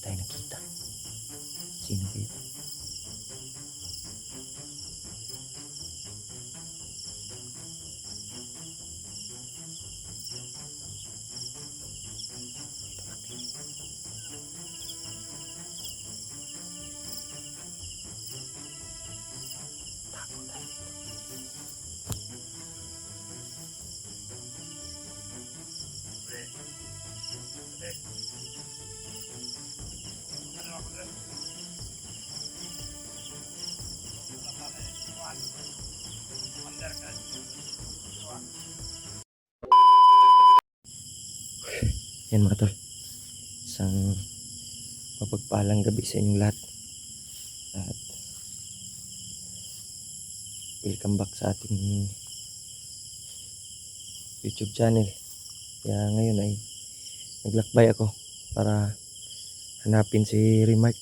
tayo nakita. Sino kaya? Tago tayo yan mga tol. Isang mapagpalang gabi sa inyong lahat. At welcome back sa ating YouTube channel. Kaya ngayon ay naglakbay ako para hanapin si Remark.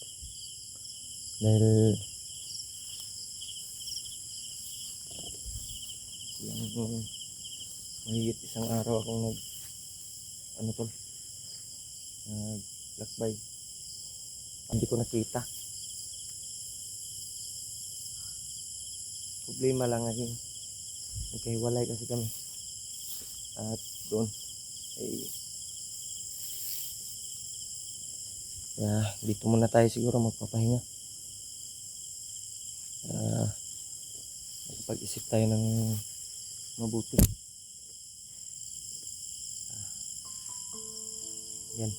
Dahil yung mahigit isang araw akong naglakbay. Hindi ko nakita. Problema lang ngayon, nagkahiwalay kasi kami. At doon ay dito muna tayo siguro magpapahinga. Pag-isip tayo ng mabuti. Yan.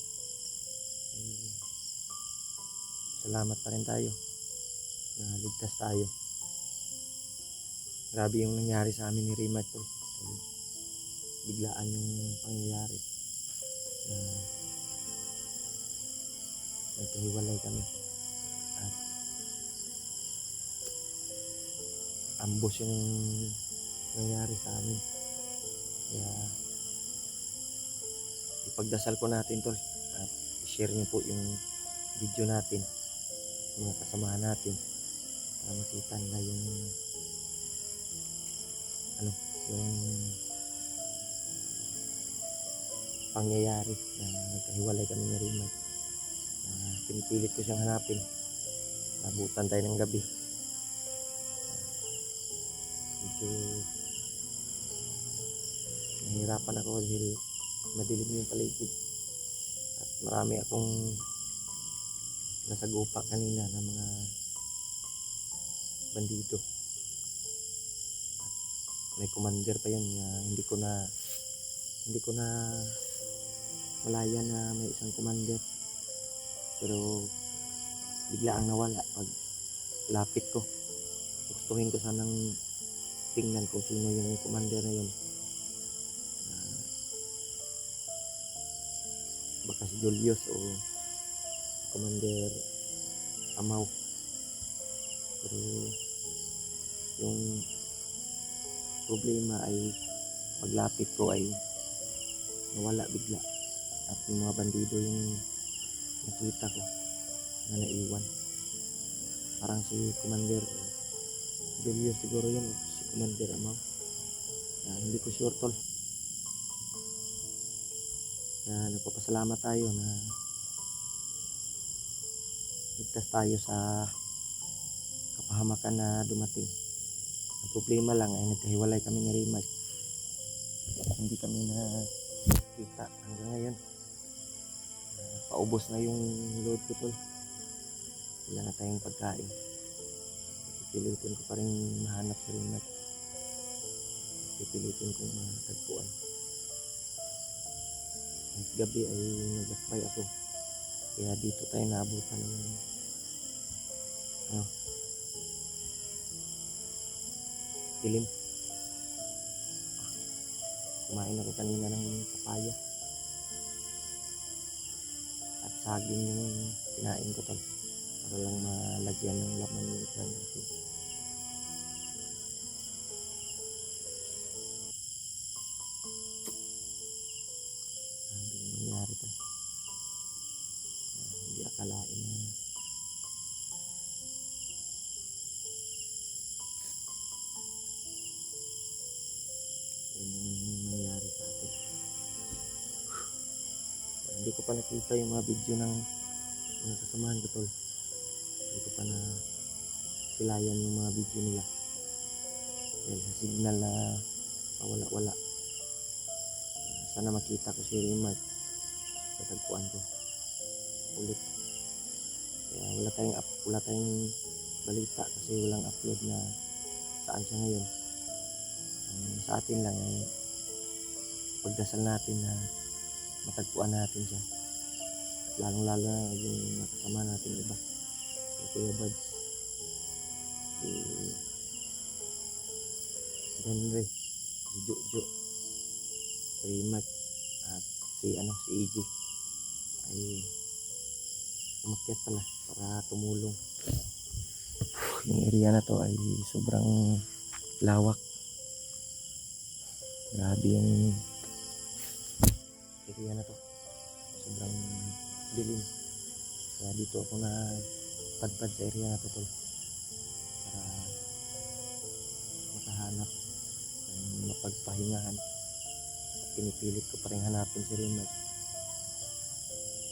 Salamat pa rin tayo na ligtas tayo. Grabe yung nangyari sa amin ni Remark to. Biglaan yung pangyayari na nagkahiwalay kami at ambos yung nangyari sa amin. Kaya ipagdasal po natin tol at i-share nyo po yung video natin sa mga kasamahan natin para makita nila yung yung pangyayari na nagkahiwalay kami ni Remark. Pinipilit ko siyang hanapin. Nabutan tayo ng gabi. Medyo nahihirapan ako dahil madilim yung paligid at marami akong nasagupa kanina ng mga bandido. May commander pa yan na hindi ko na malaya na may isang commander, pero bigla ang nawala pag lapit ko. Gustuhin ko sanang tingnan kung sino yung commander na yun. Baka si Julius o Commander Amaw, pero yung problema ay paglapit ko ay nawala bigla at yung mga bandido yung nakita ko na naiwan. Parang si Commander Julius siguro yun o si Commander Amaw. Hindi ko sure tol. Nagpapasalamat tayo na ligtas tayo sa kapahamakan na dumating. Ang problema lang ay nagkahiwalay kami ni Remark. Hindi kami nakita hanggang ngayon. Paubos na yung load ko tol. Wala na tayong pagkain. Pipilitin ko pa rin mahanap si Remark. Pipilitin kong matagpuan. At gabi ay naglakbay ako. Kaya dito tayo naabutan ng dilim. Kumain ako kanina ng papaya at saging yung kinain ko tol para lang malagyan ng laman yung tiyan natin. Sabi yung nangyari tol. Hindi akalain na nangyari sa atin. Hindi ko pa nakita yung mga video ng mga kasamahan ko tol, hindi ko pa na silayan yung mga video nila dahil sa signal na wala. Sana makita ko si Remark sa tagpuan ko ulit. Kaya wala tayong balita kasi walang upload na saan siya ngayon. Ang sa atin lang ay pagdasal natin na matagpuan natin siya. At lalong-lalo na yung nakasama natin iba. Si Kuya Buds, si Henry, si Jojo, si Remark, at si EJ ay umakyat pala para tumulong. Yung area na to ay sobrang lawak. Grabe yung area na to. Sobrang dilim. Kaya dito ako na padpad sa area na to tol. Para makahanap ng mapagpahingahan. At pinipilit ko pa rin hanapin si Remark.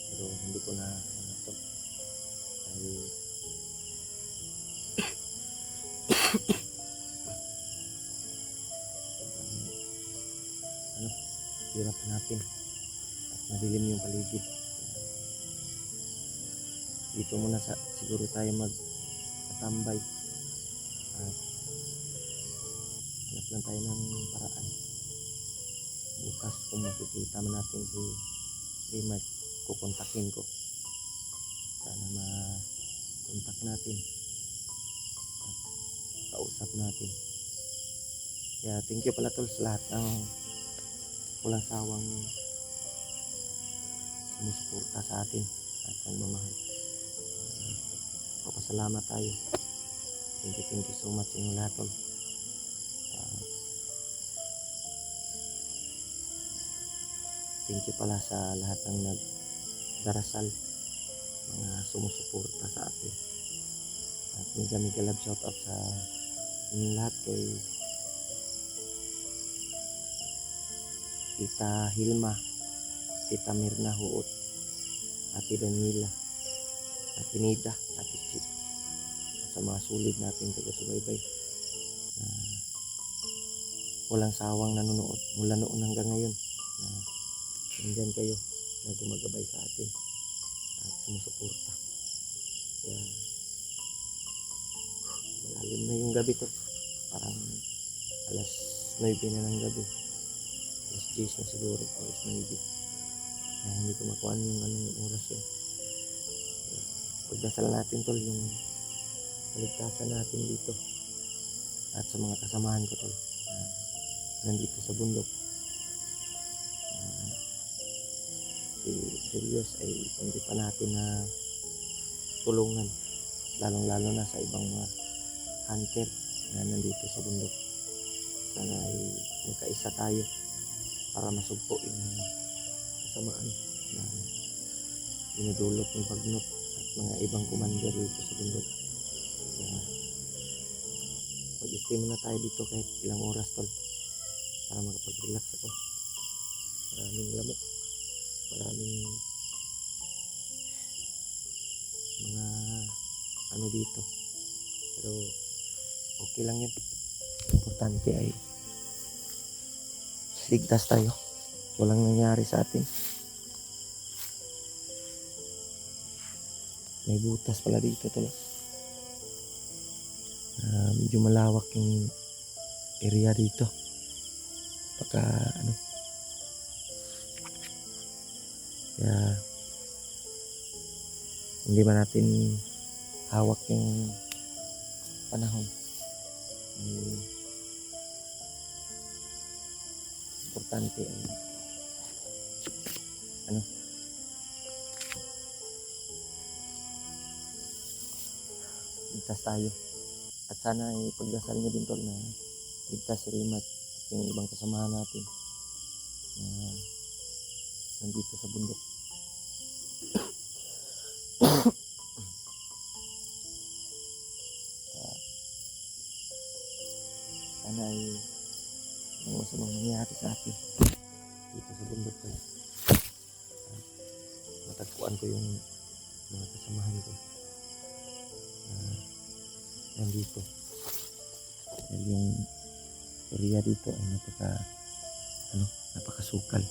Pero hindi ko na to. Dahil hirap hanapin at madilim yung paligid. Dito muna siguro tayo magtatambay at hanap lang tayo ng paraan. Bukas kung makikita man natin si Remark, kukontakin ko. Sana ma-contact natin at kausap natin. Kaya thank you pala tol sa lahat ng walang sawang sumusuporta sa atin at nagmamahal. Papasalamat tayo. Thank you so much sa inyo lahat tol. Thank you pala sa lahat ng nagdarasal, mga sumusuporta sa atin. At mega love shoutout sa inyong lahat, kay Tita Hilma, Tita Mirna Huot, Ate Daniela, Ate Nida, Ate Chip, at sa mga sulit natin taga-subaybay na walang sawang nanonood mula noon hanggang ngayon, na nandyan kayo na gumagabay sa atin at sumusuporta. Kaya malalim na yung gabi to, parang alas 9 na ng gabi, alas 10 na siguro, alas 9. Kaya hindi ko makuhaan yung anong oras yun. Kaya pagdasal natin tol yung kaligtasan natin dito at sa mga kasamahan ko tol nandito sa bundok. Si Julius ay hindi pa natin na tulungan, lalong-lalo na sa ibang mga hunter na nandito sa bundok. Sana ay magkaisa tayo para masugpo yung kasamaan na dinudulot ng Bagnot at mga ibang commander dito sa bundok. Kaya mag-stay muna tayo dito kahit ilang oras tol para makapag-relax ako. Maraming lamok, maraming mga ano dito, pero okay lang yun. Importante ay ligtas tayo, walang nangyari sa atin. May butas pala dito tol. Medyo malawak yung area dito, baka kaya hindi ba natin hawak yung panahon. Importante ay ligtas tayo. At sana ay pagdasal nyo din tol na ligtas si Remark at yung ibang kasamahan natin na nandito sa bundok. Sana ay ang masamang nangyari sa atin dito sa bundok tol. Matagpuan ko yung mga kasamahan ko nandito. Dahil yung area dito ay napakasukal.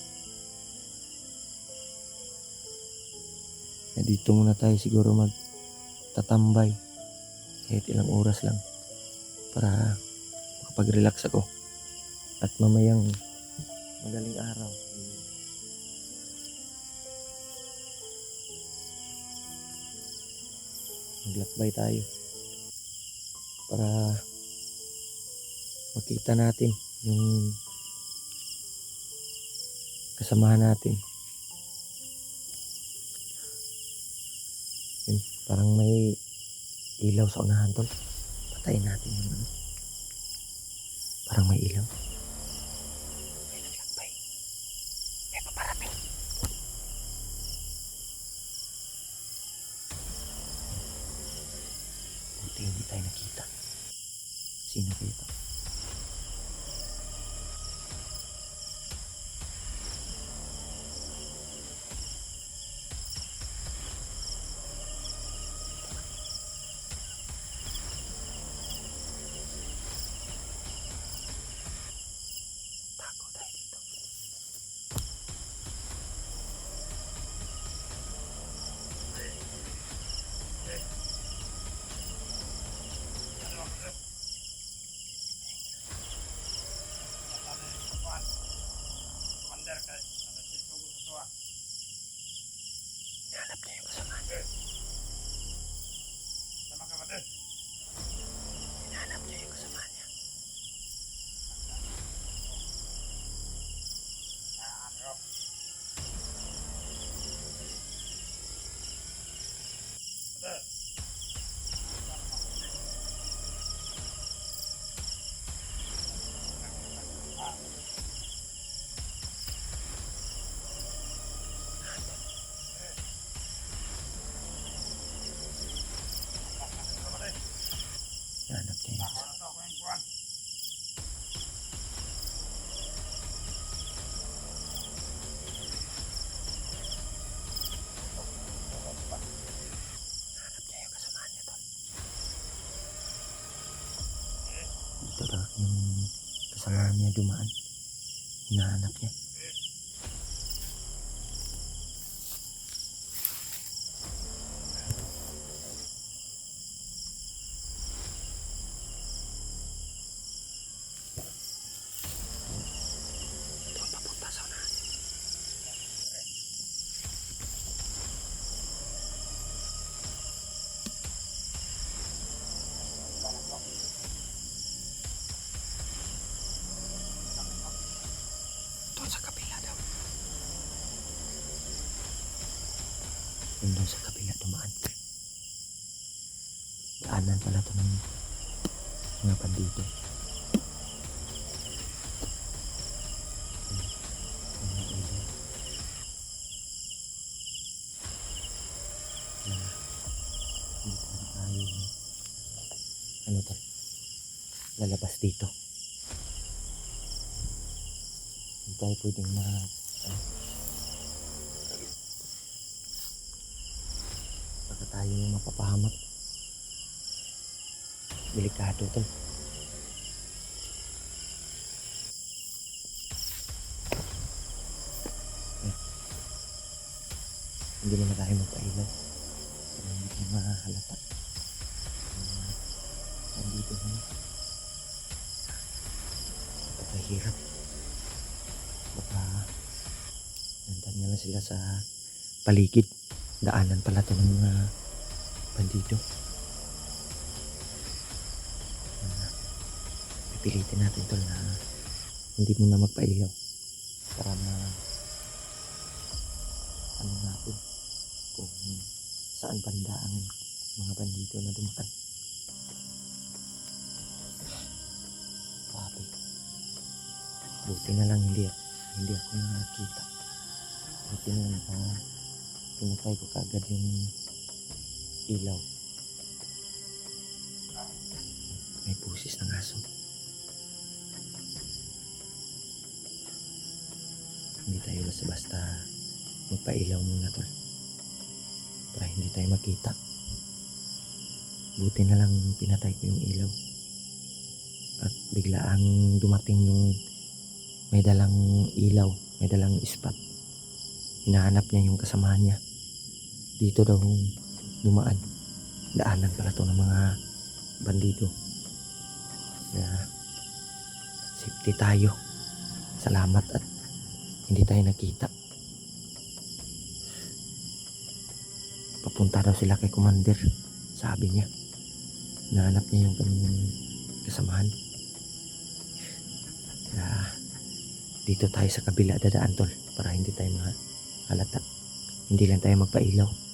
Dito muna tayo siguro magtatambay kahit ilang oras lang para makapag-relax ako. At mamayang madaling araw maglakbay tayo para makita natin yung kasamahan natin. Yun, parang may ilaw sa unahan tol. Patayin natin yung parang may ilaw. May naglakbay. May paparating. Buti hindi tayo nakita. Sino ba ito? Tago tayo dito. Hanap niya yung kasama niya. Hinahanap niya yung kasama niya. Hinahanap niya yung kasama. Hanap niya yung kasama niya tol. Dito daw yung kasama niya dumaan. Hinahanap niya. Doon papunta sa unahan. Doon sa kabila daw. Doon sa kabila dumaan. Daanan pala ito ng mga bandito. Mga ilaw. Hindi pa tayo lalabas dito. Hindi tayo pwedeng baka tayo mapapahamak. Delikado tol. Hindi naman tayo magpailaw para hindi tayo mahalata. Nandito na yun. Napakahirap. Baka nandan nga lang sila sa paligid. Daanan pala ito ng mga bandido. Pipilitin natin tol na hindi muna magpailaw para natin kung saan banda ang mga bandido na dumaan. Grabe. Buti na lang hindi ako nakakita. Buti na lang pinatay ko kaagad yung ilaw. May pusis ng aso. Hindi tayo basta magpailaw muna tol para hindi tayo makita. Buti na lang pinatay ko yung ilaw. At bigla ang dumating yung may dalang ilaw, may dalang ispat. Hinahanap niya yung kasamahan niya. Dito daw dumaan. Daanan pala to ng mga bandido. Kaya safety tayo. Salamat at hindi tayo nakita. Papunta daw sila kay Commander. Sabi niya. Hinahanap niya yung kanyang kasamahan. Kaya dito tayo sa kabila dadaan tol. Para hindi tayo mahalata. Hindi lang tayo magpailaw.